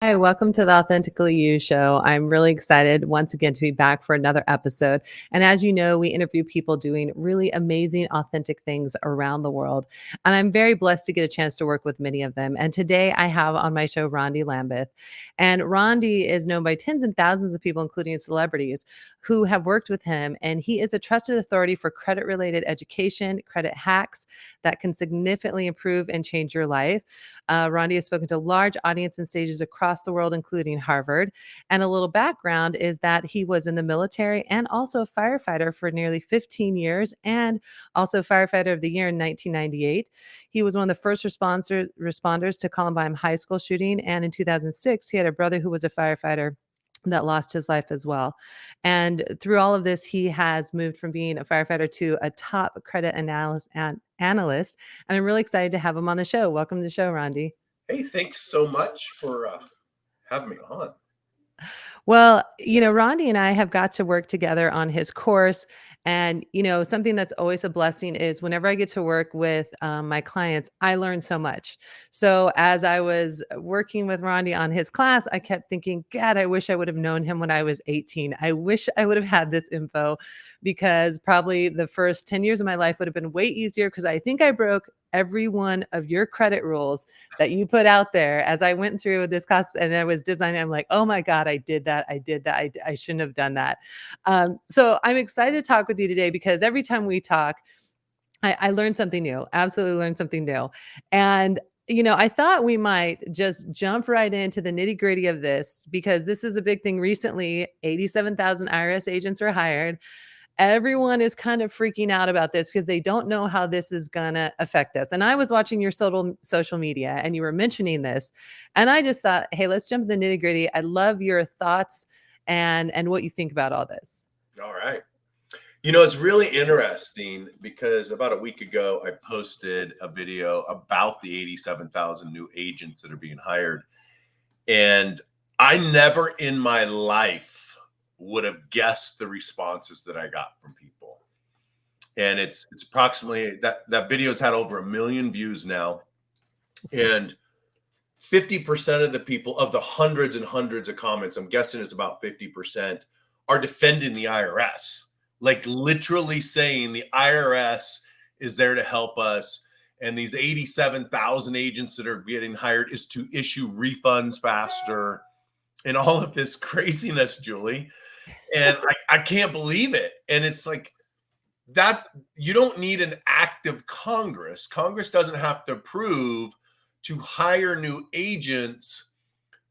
Hi, welcome to the Authentically You show. I'm really excited once again to be back for another episode. And as you know, we interview people doing really amazing, authentic things around the world. And I'm very blessed to get a chance to work with many of them. And today I have on my show Rondi Lambeth. And Rondi is known by tens and thousands of people, including celebrities, who have worked with him. And he is a trusted authority for credit related education, credit hacks that can significantly improve and change your life. Rondi has spoken to large audience and stages across the world, including Harvard. And a little background is that he was in the military and also a firefighter for nearly 15 years and also firefighter of the year in 1998. He was one of the first responders to Columbine High School shooting. And in 2006, he had a brother who was a firefighter that lost his life as well. And through all of this, he has moved from being a firefighter to a top credit analyst. And I'm really excited to have him on the show. Welcome to the show, Rondi. Hey, thanks so much for having me on. Well, Rondi and I have got to work together on his course. And, something that's always a blessing is whenever I get to work with my clients, I learn so much. So as I was working with Rondi on his class, I kept thinking, God, I wish I would have known him when I was 18. I wish I would have had this info because probably the first 10 years of my life would have been way easier because I think I broke every one of your credit rules that you put out there as I went through this class and I was designing. I'm like, oh my God, I did that. I did that. I shouldn't have done that. So I'm excited to talk with you today because every time we talk, I learned something new, absolutely learned something new. And I thought we might just jump right into the nitty gritty of this because this is a big thing recently. 87,000 IRS agents are hired. Everyone is kind of freaking out about this because they don't know how this is going to affect us. And I was watching your social media and you were mentioning this. And I just thought, hey, let's jump to the nitty gritty. I love your thoughts and what you think about all this. All right. It's really interesting because about a week ago, I posted a video about the 87,000 new agents that are being hired. And I never in my life would have guessed the responses that I got from people. And it's approximately that video's had over 1 million views now. And 50% of the people, of the hundreds and hundreds of comments, I'm guessing it's about 50%, are defending the IRS. Like literally saying the IRS is there to help us. And these 87,000 agents that are getting hired is to issue refunds faster and all of this craziness, Julie. And I can't believe it. And it's like that you don't need an act of Congress. Congress doesn't have to approve to hire new agents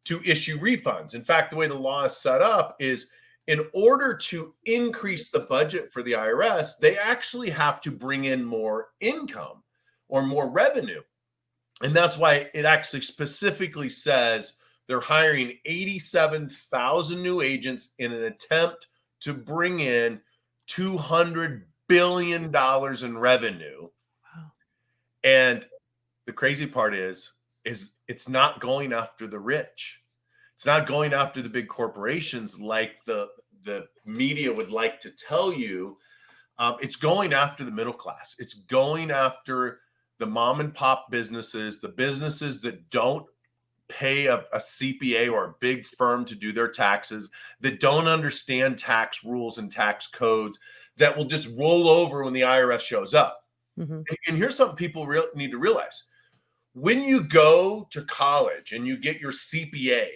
to issue refunds. In fact, the way the law is set up is in order to increase the budget for the IRS, they actually have to bring in more income or more revenue. And that's why it actually specifically says they're hiring 87,000 new agents in an attempt to bring in $200 billion in revenue. Wow. And the crazy part is it's not going after the rich. It's not going after the big corporations like the media would like to tell you. It's going after the middle class. It's going after the mom and pop businesses, the businesses that don't pay a CPA or a big firm to do their taxes, that don't understand tax rules and tax codes, that will just roll over when the IRS shows up. Mm-hmm. And here's something people need to realize. When you go to college and you get your CPA,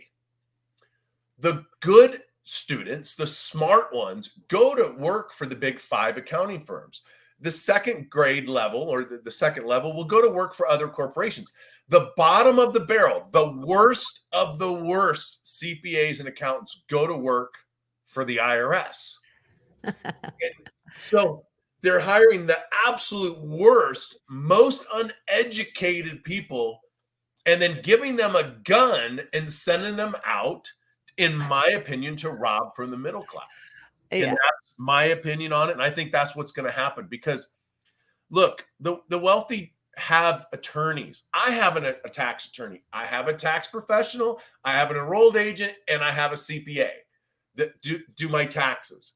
the good students, the smart ones, go to work for the big 5 accounting firms. The second grade level or the second level will go to work for other corporations. The bottom of the barrel, the worst of the worst CPAs and accountants go to work for the IRS. So they're hiring the absolute worst, most uneducated people and then giving them a gun and sending them out, in my opinion, to rob from the middle class. Yeah. And that's my opinion on it. And I think that's what's going to happen because, look, the wealthy have attorneys. I have a tax attorney. I have a tax professional. I have an enrolled agent, and I have a CPA that do my taxes.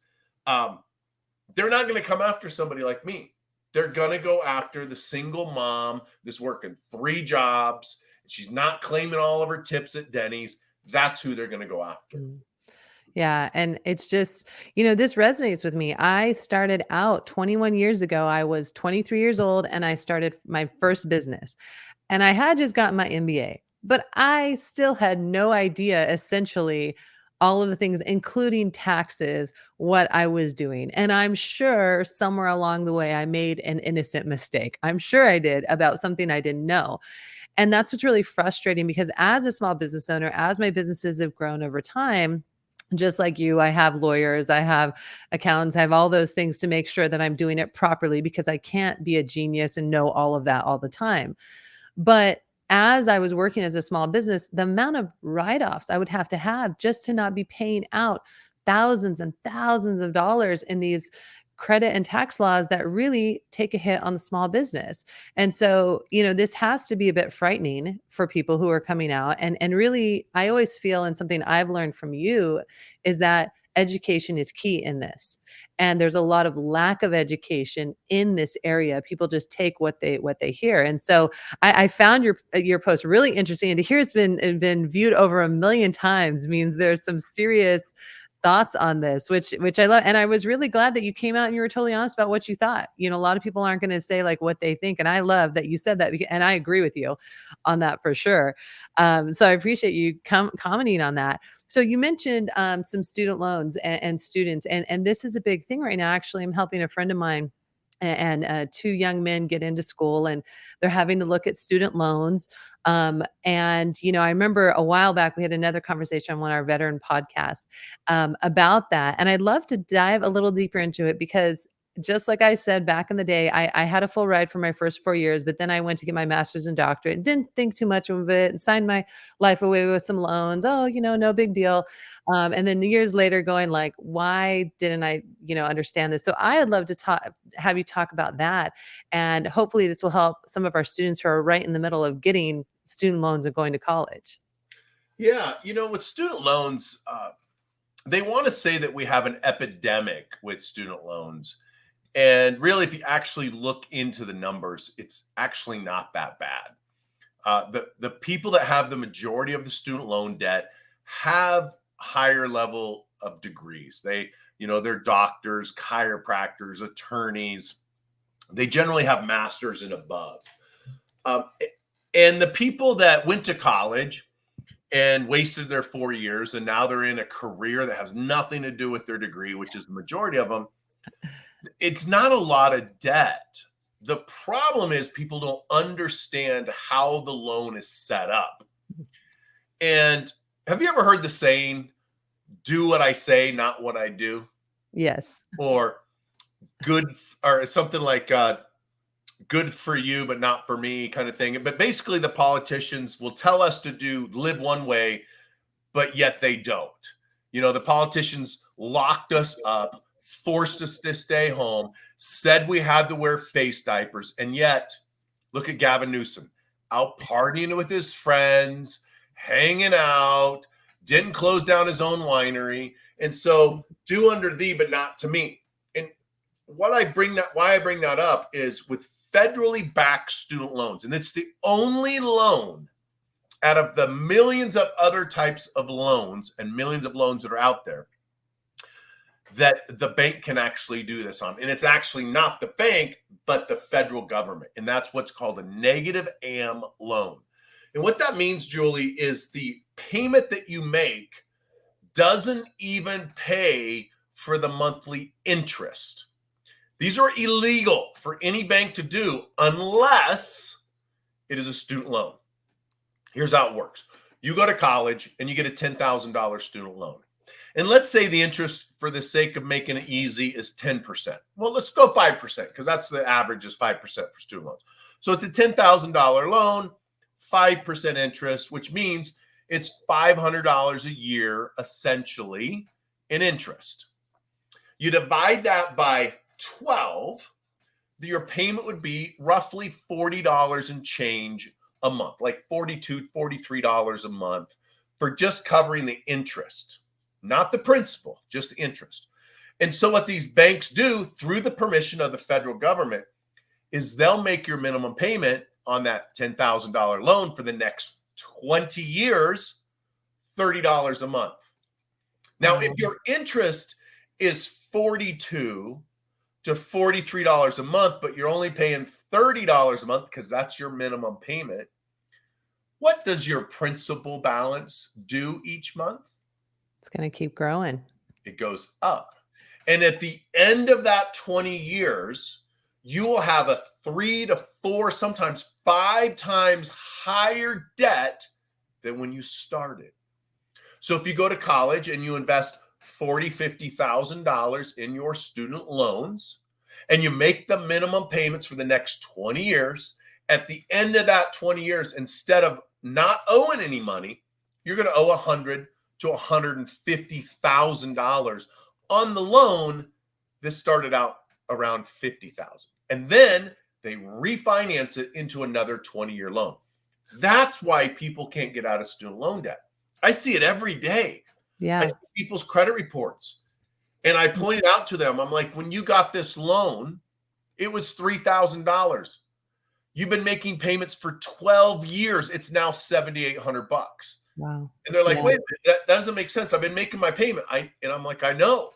They're not going to come after somebody like me. They're going to go after the single mom that's working 3 jobs. She's not claiming all of her tips at Denny's. that's who they're going to go after. Mm. Yeah, and it's just, this resonates with me. I started out 21 years ago. I was 23 years old and I started my first business. And I had just gotten my MBA, but I still had no idea essentially all of the things, including taxes, what I was doing. And I'm sure somewhere along the way I made an innocent mistake. I'm sure I did about something I didn't know. And that's what's really frustrating because as a small business owner, as my businesses have grown over time, just like you, I have lawyers, I have accountants, I have all those things to make sure that I'm doing it properly because I can't be a genius and know all of that all the time. But as I was working as a small business, the amount of write-offs I would have to have just to not be paying out thousands and thousands of dollars in these credit and tax laws that really take a hit on the small business. And so, this has to be a bit frightening for people who are coming out. And really, I always feel, and something I've learned from you is that education is key in this. And there's a lot of lack of education in this area. People just take what they hear. And so I found your post really interesting, and to hear it's been viewed over 1 million times means there's some serious thoughts on this, which I love. And I was really glad that you came out and you were totally honest about what you thought. A lot of people aren't going to say like what they think, and I love that you said that, and I agree with you on that for sure. So I appreciate you commenting on that. So you mentioned some student loans and students, and this is a big thing right now. Actually, I'm helping a friend of mine and two young men get into school, and they're having to look at student loans. And I remember a while back we had another conversation on one of our veteran podcasts about that, and I'd love to dive a little deeper into it because just like I said back in the day, I had a full ride for my first 4 years, but then I went to get my master's and doctorate and didn't think too much of it and signed my life away with some loans. Oh, no big deal. And then years later going like, why didn't I, understand this? So I'd love to have you talk about that. And hopefully this will help some of our students who are right in the middle of getting student loans and going to college. Yeah, with student loans, they want to say that we have an epidemic with student loans. And really, if you actually look into the numbers, it's actually not that bad. The people that have the majority of the student loan debt have higher level of degrees. They're doctors, chiropractors, attorneys. They generally have masters and above. Um, and the people that went to college and wasted their 4 years and now they're in a career that has nothing to do with their degree, which is the majority of them, it's not a lot of debt. The problem is people don't understand how the loan is set up. And have you ever heard the saying, do what I say, not what I do? Yes. Or or something like good for you, but not for me kind of thing. But basically the politicians will tell us to live one way, but yet they don't. The politicians locked us up, forced us to stay home, said we had to wear face diapers. And yet, look at Gavin Newsom out partying with his friends, hanging out, didn't close down his own winery. And so, do under thee, but not to me. And why I bring that up is with federally backed student loans. And it's the only loan out of the millions of other types of loans and millions of loans that are out there that the bank can actually do this on. And it's actually not the bank, but the federal government. And that's what's called a negative AM loan. And what that means, Julie, is the payment that you make doesn't even pay for the monthly interest. These are illegal for any bank to do unless it is a student loan. Here's how it works. You go to college and you get a $10,000 student loan. And let's say the interest, for the sake of making it easy, is 10%. Well, let's go 5% because that's the average is 5% for student loans. So it's a $10,000 loan, 5% interest, which means it's $500 a year, essentially, in interest. You divide that by 12, your payment would be roughly $40 and change a month, like $42, $43 a month for just covering the interest, not the principal, just the interest. And so what these banks do through the permission of the federal government is they'll make your minimum payment on that $10,000 loan for the next 20 years, $30 a month. Now, if Wow. your interest is $42 to $43 a month, but you're only paying $30 a month because that's your minimum payment, what does your principal balance do each month? It's gonna keep growing. It goes up. And at the end of that 20 years, you will have a 3 to 4, sometimes 5 times higher debt than when you started. So if you go to college and you invest $40,000, $50,000 in your student loans and you make the minimum payments for the next 20 years, at the end of that 20 years, instead of not owing any money, you're going to owe $100,000 to $150,000 on the loan. This started out around $50,000, and then they refinance it into another 20-year loan. That's why people can't get out of student loan debt. I see it every day. I Yeah. see people's credit reports, and I pointed out to them, I'm like, when you got this loan, it was $3,000. You've been making payments for 12 years. It's now $7,800. Wow. And they're like, Yeah. wait a minute, that doesn't make sense. I've been making my payment. And I'm like, I know.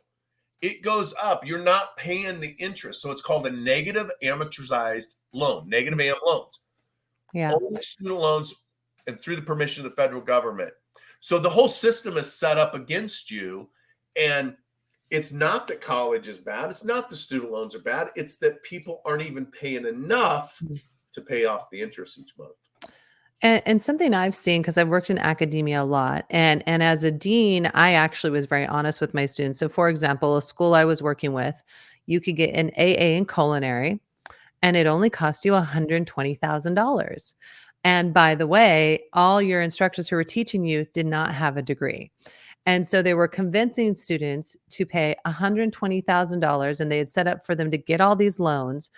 It goes up. You're not paying the interest. So it's called a negative amortized loan, negative AM loans. Yeah. Only student loans and through the permission of the federal government. So the whole system is set up against you. And it's not that college is bad. It's not the student loans are bad. It's that people aren't even paying enough Mm. to pay off the interest each month. And something I've seen, because I've worked in academia a lot, and as a dean, I actually was very honest with my students. So, for example, a school I was working with, you could get an AA in culinary, and it only cost you $120,000. And by the way, all your instructors who were teaching you did not have a degree. And so they were convincing students to pay $120,000, and they had set up for them to get all these loans.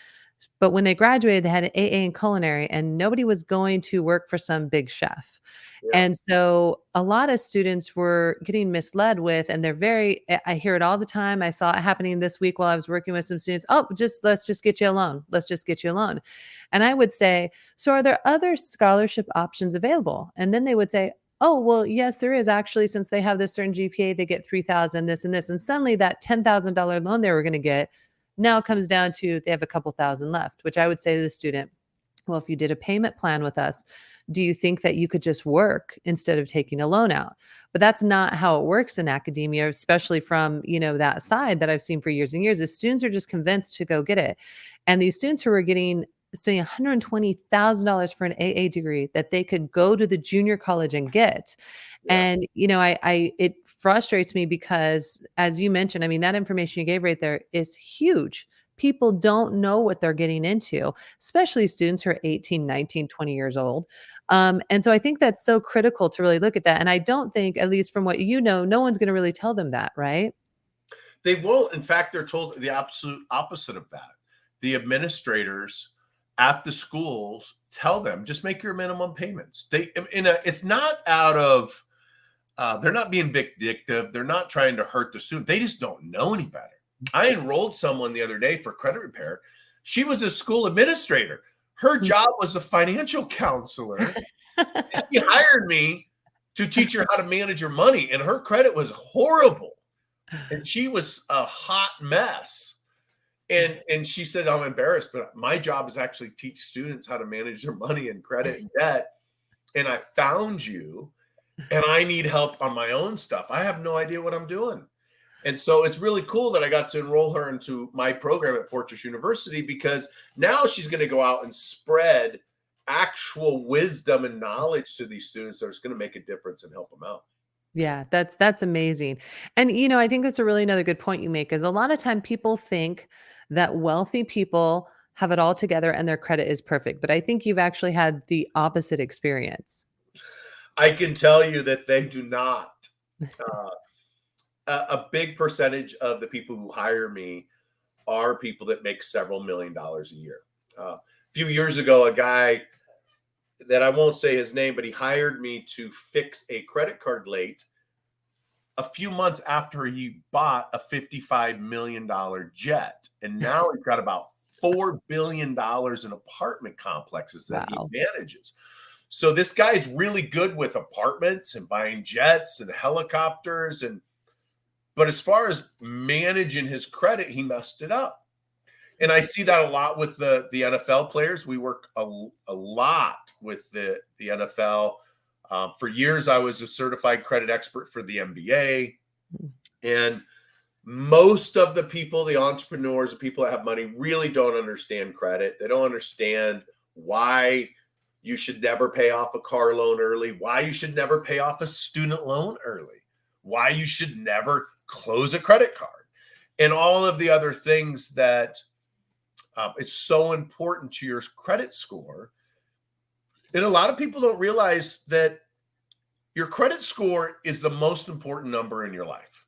But when they graduated, they had an AA in culinary, and nobody was going to work for some big chef. Yeah. And so a lot of students were getting misled with, and they're very, I hear it all the time. I saw it happening this week while I was working with some students. Oh, let's just get you a loan. Let's just get you a loan. And I would say, so are there other scholarship options available? And then they would say, oh, well, yes, there is actually, since they have this certain GPA, they get 3,000, this and this. And suddenly that $10,000 loan they were going to get now comes down to they have a couple thousand left, which I would say to the student, well, if you did a payment plan with us, do you think that you could just work instead of taking a loan out? But that's not how it works in academia, especially from, that side that I've seen for years and years. The students are just convinced to go get it. And these students who are spending $120,000 for an AA degree that they could go to the junior college and get. Yeah. And, it frustrates me because, as you mentioned, I mean, that information you gave right there is huge. People don't know what they're getting into, especially students who are 18, 19, 20 years old. And so I think that's so critical to really look at that. And I don't think, at least from what no one's going to really tell them that, right? They won't. In fact, they're told the absolute opposite of that. The administrators at the schools tell them just make your minimum payments. It's not out of they're not being vindictive. They're not trying to hurt the student. They just don't know any better. I enrolled someone the other day for credit repair. She was a school administrator. Her job was a financial counselor. And she hired me to teach her how to manage her money, and her credit was horrible. And she was a hot mess. And she said, I'm embarrassed, but my job is actually teach students how to manage their money and credit and debt. And I found you, and I need help on my own stuff. I have no idea what I'm doing. And so it's really cool that I got to enroll her into my program at Fortress University, because now she's going to go out and spread actual wisdom and knowledge to these students that's going to make a difference and help them out. Yeah, that's amazing. And I think that's a really another good point you make, is a lot of time people think that wealthy people have it all together and their credit is perfect. But I think you've actually had the opposite experience. I can tell you that they do not. Uh, a big percentage of the people who hire me are people that make several $1,000,000 a year. A few years ago, a guy that I won't say his name, but he hired me to fix a credit card late a few months after he bought a $55 million jet. And now he's got about $4 billion in apartment complexes that Wow. he manages. So this guy's really good with apartments and buying jets and helicopters, but as far as managing his credit, he messed it up. And I see that a lot with the NFL players. We work a lot with the NFL. For years, I was a certified credit expert for the NBA. And most of the people, the entrepreneurs, the people that have money, really don't understand credit. They don't understand why you should never pay off a car loan early, why you should never pay off a student loan early, why you should never close a credit card, and all of the other things that it's so important to your credit score. And a lot of people don't realize that your credit score is the most important number in your life.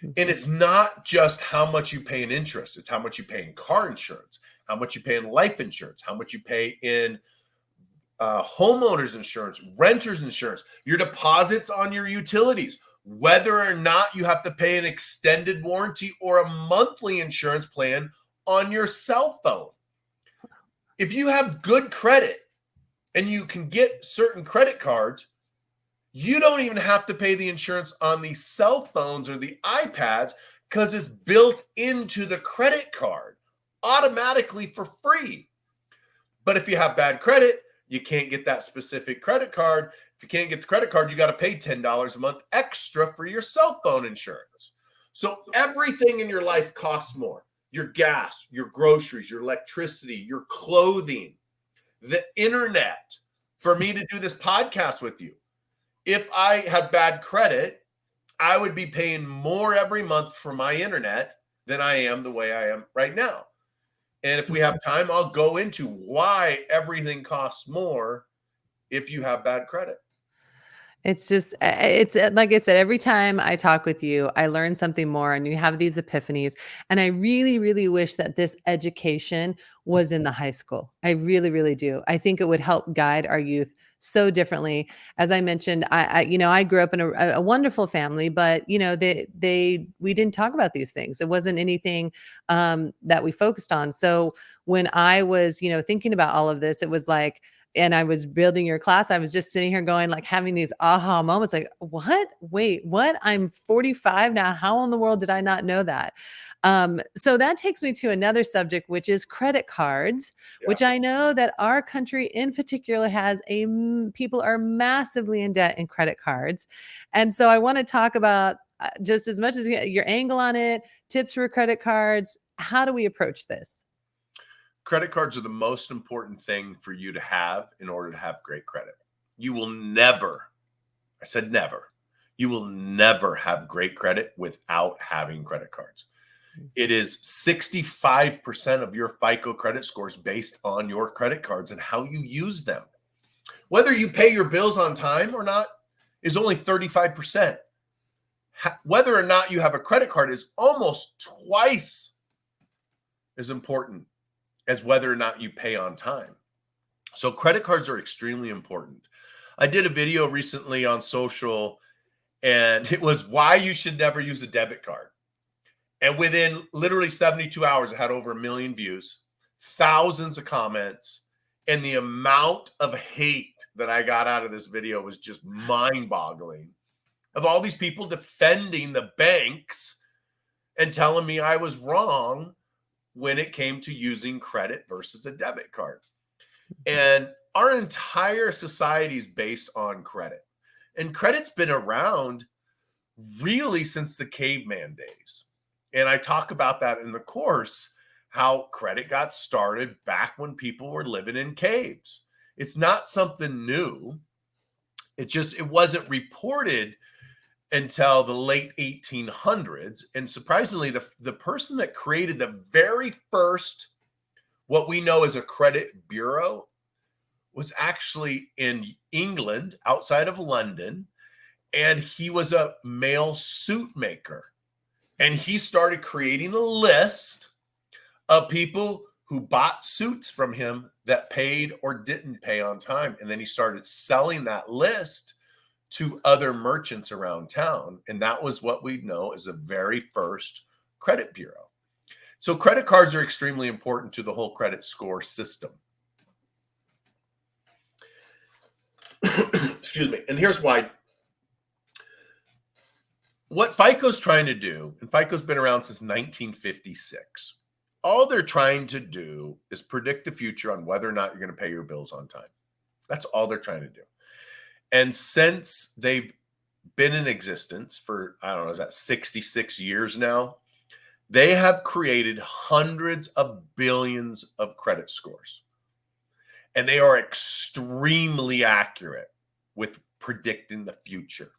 And it's not just how much you pay in interest. It's how much you pay in car insurance, how much you pay in life insurance, how much you pay in homeowners insurance, renters insurance, your deposits on your utilities, whether or not you have to pay an extended warranty or a monthly insurance plan on your cell phone. If you have good credit and you can get certain credit cards, you don't even have to pay the insurance on the cell phones or the iPads because it's built into the credit card automatically for free. But if you have bad credit, you can't get that specific credit card. If you can't get the credit card, you got to pay $10 a month extra for your cell phone insurance. So everything in your life costs more. Your gas, your groceries, your electricity, your clothing, the internet. For me to do this podcast with you, if I had bad credit, I would be paying more every month for my internet than I am the way I am right now. And if we have time, I'll go into why everything costs more if you have bad credit. It's just, it's like I said, every time I talk with you, I learn something more and you have these epiphanies. And I really, really wish that this education was in the high school. I really, really do. I think it would help guide our youth so differently. As I mentioned, I grew up in a wonderful family, but we didn't talk about these things. It wasn't anything that we focused on. So when I was, thinking about all of this, it was like, and I was building your class, I was just sitting here going, like, having these aha moments, like, "What? Wait, what? I'm 45 now. How in the world did I not know that?" So that takes me to another subject, which is credit cards, Yeah. which I know that our country in particular people are massively in debt in credit cards. And so I want to talk about just as much as your angle on it, tips for credit cards. How do we approach this? Credit cards are the most important thing for you to have in order to have great credit. You will never, I said never, you will never have great credit without having credit cards. It is 65% of your FICO credit scores based on your credit cards and how you use them. Whether you pay your bills on time or not is only 35%. Whether or not you have a credit card is almost twice as important as whether or not you pay on time. So credit cards are extremely important. I did a video recently on social and it was why you should never use a debit card. And within literally 72 hours, it had over 1 million views, thousands of comments, and the amount of hate that I got out of this video was just mind-boggling. Of all these people defending the banks and telling me I was wrong when it came to using credit versus a debit card. And our entire society is based on credit. And credit's been around really since the caveman days. And I talk about that in the course, how credit got started back when people were living in caves. It's not something new. It wasn't reported until the late 1800s. And surprisingly, the person that created the very first, what we know as a credit bureau, was actually in England, outside of London. And he was a male suit maker. And he started creating a list of people who bought suits from him that paid or didn't pay on time. And then he started selling that list to other merchants around town. And that was what we know as the very first credit bureau. So credit cards are extremely important to the whole credit score system. Excuse me. And here's why. What FICO's trying to do, and FICO's been around since 1956, all they're trying to do is predict the future on whether or not you're going to pay your bills on time. That's all they're trying to do. And since they've been in existence for, I don't know, is that 66 years now? They have created hundreds of billions of credit scores. And they are extremely accurate with predicting the future.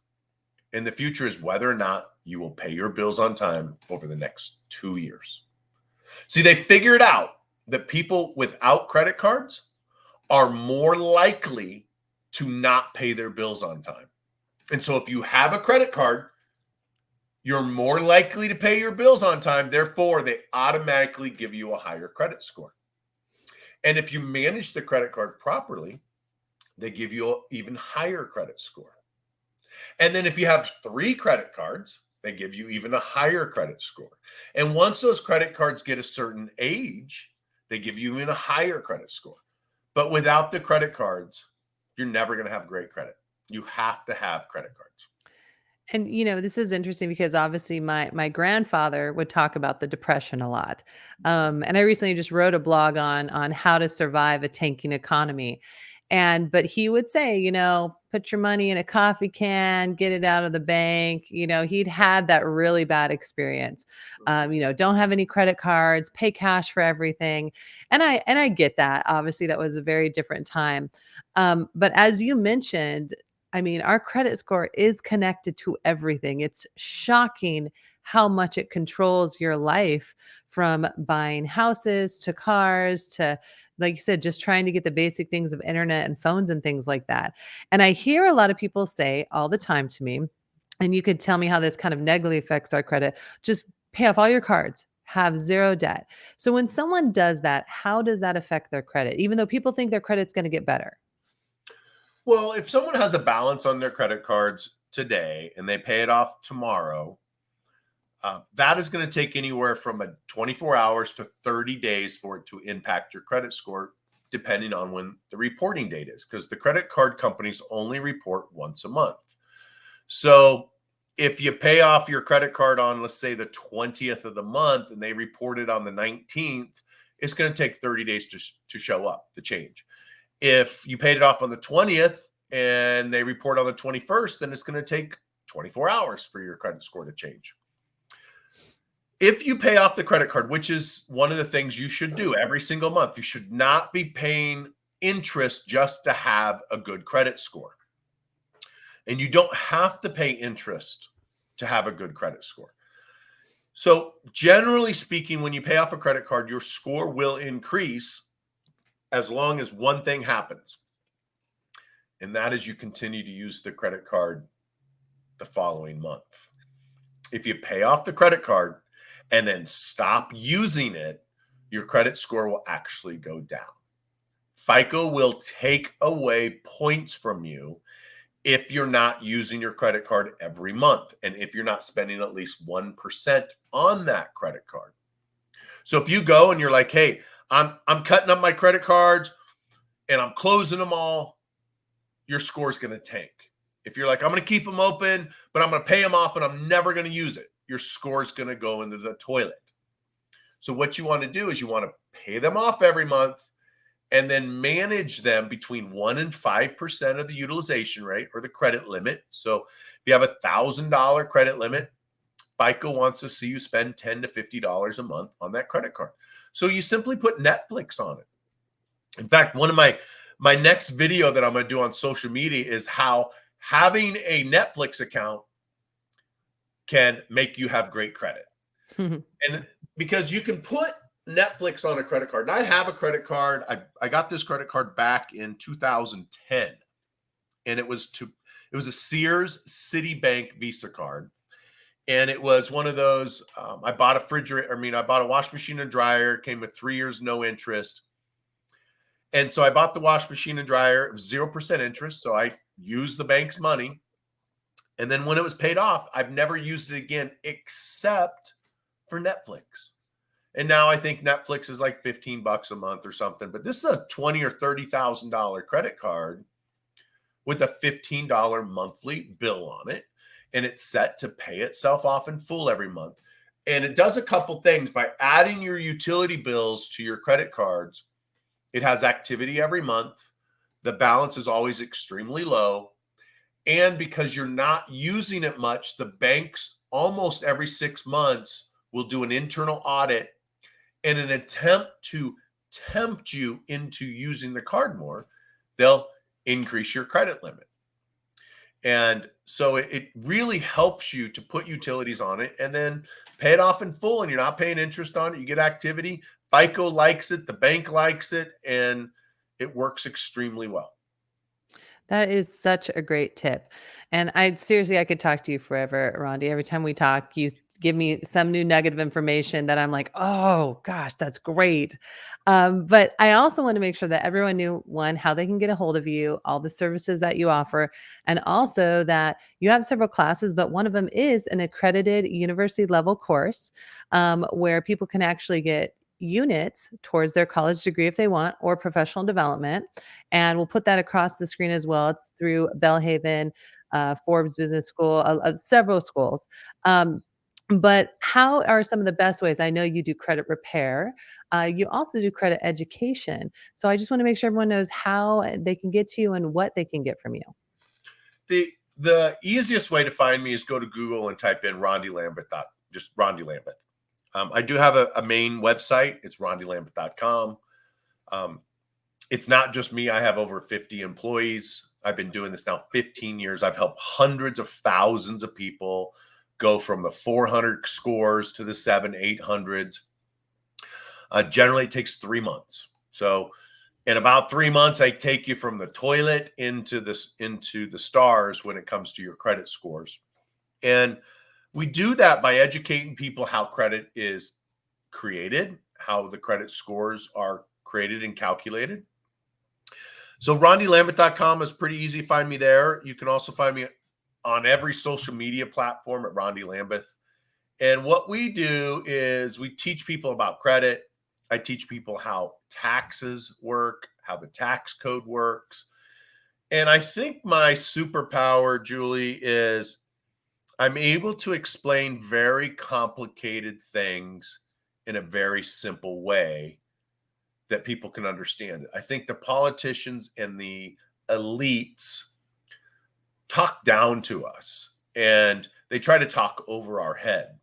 And the future is whether or not you will pay your bills on time over the next 2 years. See, they figured out that people without credit cards are more likely to not pay their bills on time. And so if you have a credit card, you're more likely to pay your bills on time. Therefore, they automatically give you a higher credit score. And if you manage the credit card properly, they give you an even higher credit score. And then if you have 3 credit cards, they give you even a higher credit score. And once those credit cards get a certain age, they give you even a higher credit score. But without the credit cards, you're never going to have great credit. You have to have credit cards. And, this is interesting because obviously my grandfather would talk about the depression a lot. And I recently just wrote a blog on how to survive a tanking economy. But he would say, put your money in a coffee can, get it out of the bank. He'd had that really bad experience. Don't have any credit cards, pay cash for everything. And I get that. Obviously, that was a very different time. But as you mentioned, I mean, our credit score is connected to everything. It's shocking how much it controls your life, from buying houses to cars to, like you said, just trying to get the basic things of internet and phones and things like that. And I hear a lot of people say all the time to me, and you could tell me how this kind of negatively affects our credit: just pay off all your cards, have zero debt. So when someone does that, how does that affect their credit, even though people think their credit's going to get better? Well, if someone has a balance on their credit cards today and they pay it off tomorrow, that is going to take anywhere from 24 hours to 30 days for it to impact your credit score, depending on when the reporting date is, because the credit card companies only report once a month. So if you pay off your credit card on, let's say, the 20th of the month and they report it on the 19th, it's going to take 30 days to show up, the change. If you paid it off on the 20th and they report on the 21st, then it's going to take 24 hours for your credit score to change. If you pay off the credit card, which is one of the things you should do every single month, you should not be paying interest just to have a good credit score. And you don't have to pay interest to have a good credit score. So generally speaking, when you pay off a credit card, your score will increase as long as one thing happens. And that is you continue to use the credit card the following month. If you pay off the credit card and then stop using it, your credit score will actually go down. FICO will take away points from you if you're not using your credit card every month, and if you're not spending at least 1% on that credit card. So if you go and you're like, hey, I'm cutting up my credit cards and I'm closing them all, your score is going to tank. If you're like, I'm going to keep them open, but I'm going to pay them off and I'm never going to use it, your score is going to go into the toilet. So what you want to do is you want to pay them off every month and then manage them between 1% and 5% of the utilization rate or the credit limit. So if you have $1,000 credit limit, FICO wants to see you spend $10 to $50 a month on that credit card. So you simply put Netflix on it. In fact, one of my next video that I'm going to do on social media is how having a Netflix account can make you have great credit. And because you can put Netflix on a credit card. And I have a credit card. I got this credit card back in 2010. And it was a Sears Citibank Visa card. And it was one of those, I bought a wash machine and dryer, came with 3 years, no interest. And so I bought the wash machine and dryer, it was 0% interest. So I used the bank's money. And then when it was paid off, I've never used it again except for Netflix. And now I think Netflix is like $15 a month or something. But this is a $20,000 or $30,000 credit card with a $15 monthly bill on it, and it's set to pay itself off in full every month. And it does a couple things by adding your utility bills to your credit cards. It has activity every month. The balance is always extremely low. And because you're not using it much, the banks almost every 6 months will do an internal audit in an attempt to tempt you into using the card more. They'll increase your credit limit. And so it really helps you to put utilities on it and then pay it off in full, and you're not paying interest on it. You get activity. FICO likes it, the bank likes it, and it works extremely well. That is such a great tip. And I seriously, I could talk to you forever, Rondi. Every time we talk, give me some new nugget of information that I'm like, oh gosh, that's great. But I also want to make sure that everyone knew one, how they can get a hold of you, all the services that you offer, and also that you have several classes, but one of them is an accredited university level course where people can actually get units towards their college degree if they want, or professional development. And we'll put that across the screen as well. It's through Bellhaven, Forbes Business School, several schools. But how are some of the best ways? I know you do credit repair. You also do credit education. So I just want to make sure everyone knows how they can get to you and what they can get from you. The easiest way to find me is go to Google and type in Rondi Lambeth. Just Rondi Lambeth. I do have a main website. It's rondilambeth.com. It's not just me. I have over 50 employees. I've been doing this now 15 years. I've helped hundreds of thousands of people go from the 400 scores to the 800s. Generally, it takes 3 months. So in about 3 months, I take you from the toilet into the stars when it comes to your credit scores. And we do that by educating people how credit is created, how the credit scores are created and calculated. So rondilambeth.com is pretty easy to find me there. You can also find me on every social media platform at Rondi Lambeth. And what we do is we teach people about credit. I teach people how taxes work, how the tax code works. And I think my superpower, Julie, is I'm able to explain very complicated things in a very simple way that people can understand. I think the politicians and the elites talk down to us and they try to talk over our head.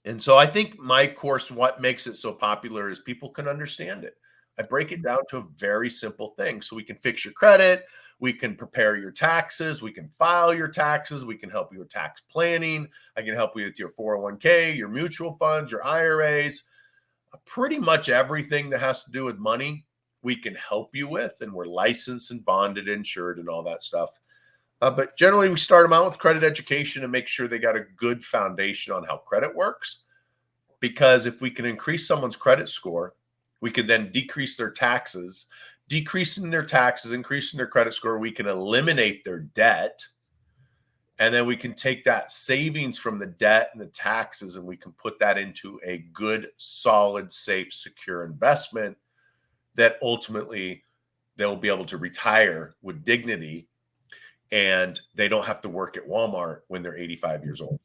And so I think my course, what makes it so popular is people can understand it. I break it down to a very simple thing. So we can fix your credit, we can prepare your taxes, we can file your taxes, we can help you with tax planning, I can help you with your 401k, your mutual funds, your IRAs, pretty much everything that has to do with money, we can help you with, and we're licensed and bonded, insured, and all that stuff. But generally, we start them out with credit education and make sure they got a good foundation on how credit works. Because if we can increase someone's credit score, we can then decrease their taxes. Decreasing their taxes, increasing their credit score, we can eliminate their debt. And then we can take that savings from the debt and the taxes and we can put that into a good, solid, safe, secure investment that ultimately they'll be able to retire with dignity and they don't have to work at Walmart when they're 85 years old.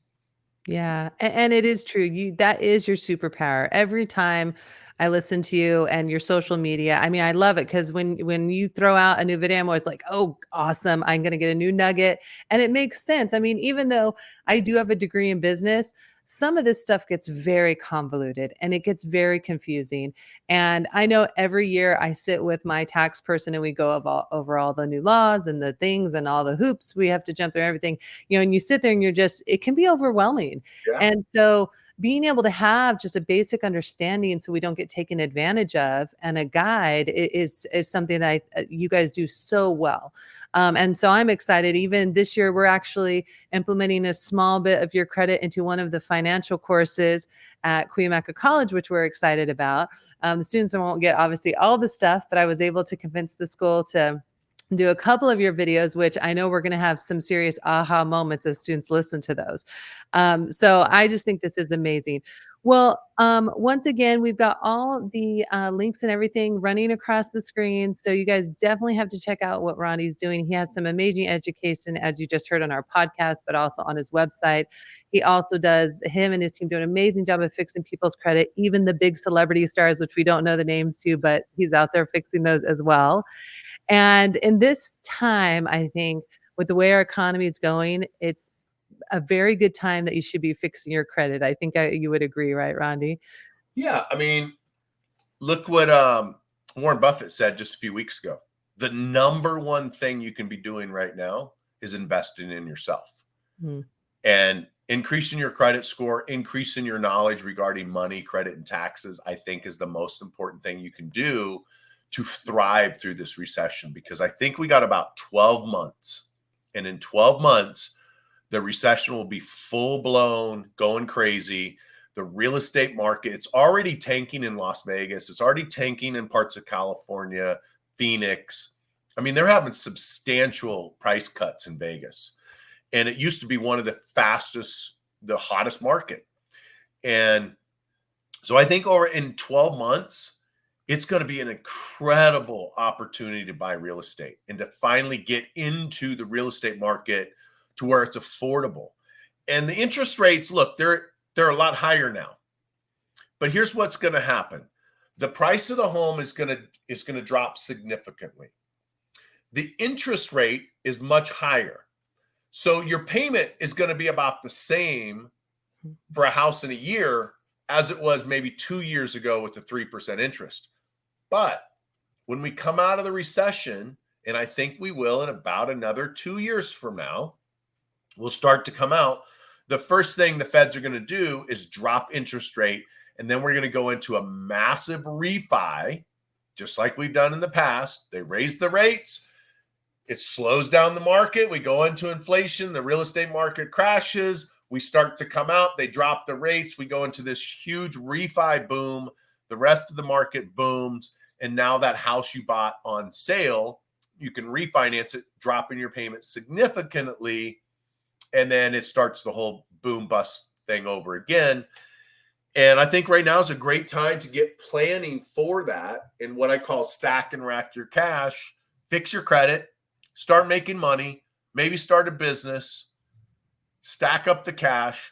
Yeah, and it is true. That is your superpower. Every time I listen to you and your social media, I mean, I love it because when you throw out a new video, I'm always like, "Oh, awesome! I'm gonna get a new nugget," and it makes sense. I mean, even though I do have a degree in business, some of this stuff gets very convoluted and it gets very confusing. And I know every year I sit with my tax person and we go over all the new laws and the things and all the hoops we have to jump through everything, and you sit there and it can be overwhelming. Yeah. And so being able to have just a basic understanding so we don't get taken advantage of and a guide is something that you guys do so well. And so I'm excited. Even this year, we're actually implementing a small bit of your credit into one of the financial courses at Cuyamaca College, which we're excited about. The students won't get obviously all the stuff, but I was able to convince the school to do a couple of your videos, which I know we're going to have some serious aha moments as students listen to those. So I just think this is amazing. Well, once again, we've got all the links and everything running across the screen. So you guys definitely have to check out what Ronnie's doing. He has some amazing education, as you just heard on our podcast, but also on his website. He also does, him and his team do an amazing job of fixing people's credit, even the big celebrity stars, which we don't know the names to, but he's out there fixing those as well. And in this time, I think with the way our economy is going, it's a very good time that you should be fixing your credit. I think you would agree, right, Rondi? Yeah, I mean, look what Warren Buffett said just a few weeks ago. The number one thing you can be doing right now is investing in yourself Mm. and increasing your credit score, increasing your knowledge regarding money, credit, and taxes. I think is the most important thing you can do to thrive through this recession, because I think we got about 12 months, and in 12 months the recession will be full blown, going crazy. The real estate market, it's already tanking in Las Vegas. It's already tanking in parts of California, Phoenix. I mean, they're having substantial price cuts in Vegas. And it used to be one of the fastest, the hottest market. And so I think over in 12 months, it's going to be an incredible opportunity to buy real estate and to finally get into the real estate market to where it's affordable. And the interest rates, look, they're a lot higher now. But here's what's going to happen. The price of the home is going to drop significantly. The interest rate is much higher. So your payment is going to be about the same for a house in a year as it was maybe 2 years ago with the 3% interest. But when we come out of the recession, and I think we will in about another 2 years from now, we'll start to come out. The first thing the feds are going to do is drop interest rate, and then we're going to go into a massive refi, just like we've done in the past. They raise the rates. It slows down the market. We go into inflation. The real estate market crashes. We start to come out. They drop the rates. We go into this huge refi boom. The rest of the market booms. And now that house you bought on sale, you can refinance it, dropping your payment significantly. And then it starts the whole boom bust thing over again. And I think right now is a great time to get planning for that. And what I call stack and rack your cash, fix your credit, start making money, maybe start a business, stack up the cash,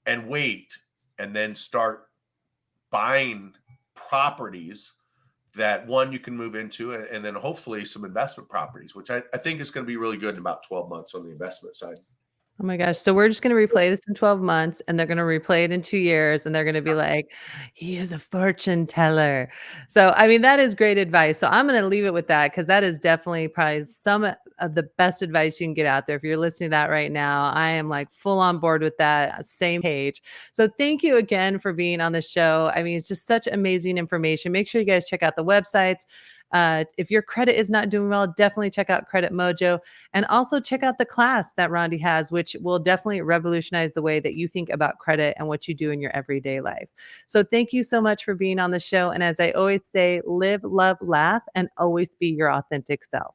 and wait, and then start buying properties that, one, you can move into, and then hopefully some investment properties, which I think is going to be really good in about 12 months on the investment side. Oh my gosh. So we're just going to replay this in 12 months, and they're going to replay it in 2 years, and they're going to be like, he is a fortune teller. So, I mean, that is great advice. So I'm going to leave it with that, because that is definitely probably some of the best advice you can get out there. If you're listening to that right now, I am like full on board with that, same page. So thank you again for being on the show. I mean, it's just such amazing information. Make sure you guys check out the websites. If your credit is not doing well, definitely check out Credit Mojo, and also check out the class that Rondi has, which will definitely revolutionize the way that you think about credit and what you do in your everyday life. So thank you so much for being on the show. And as I always say, live, love, laugh, and always be your authentic self.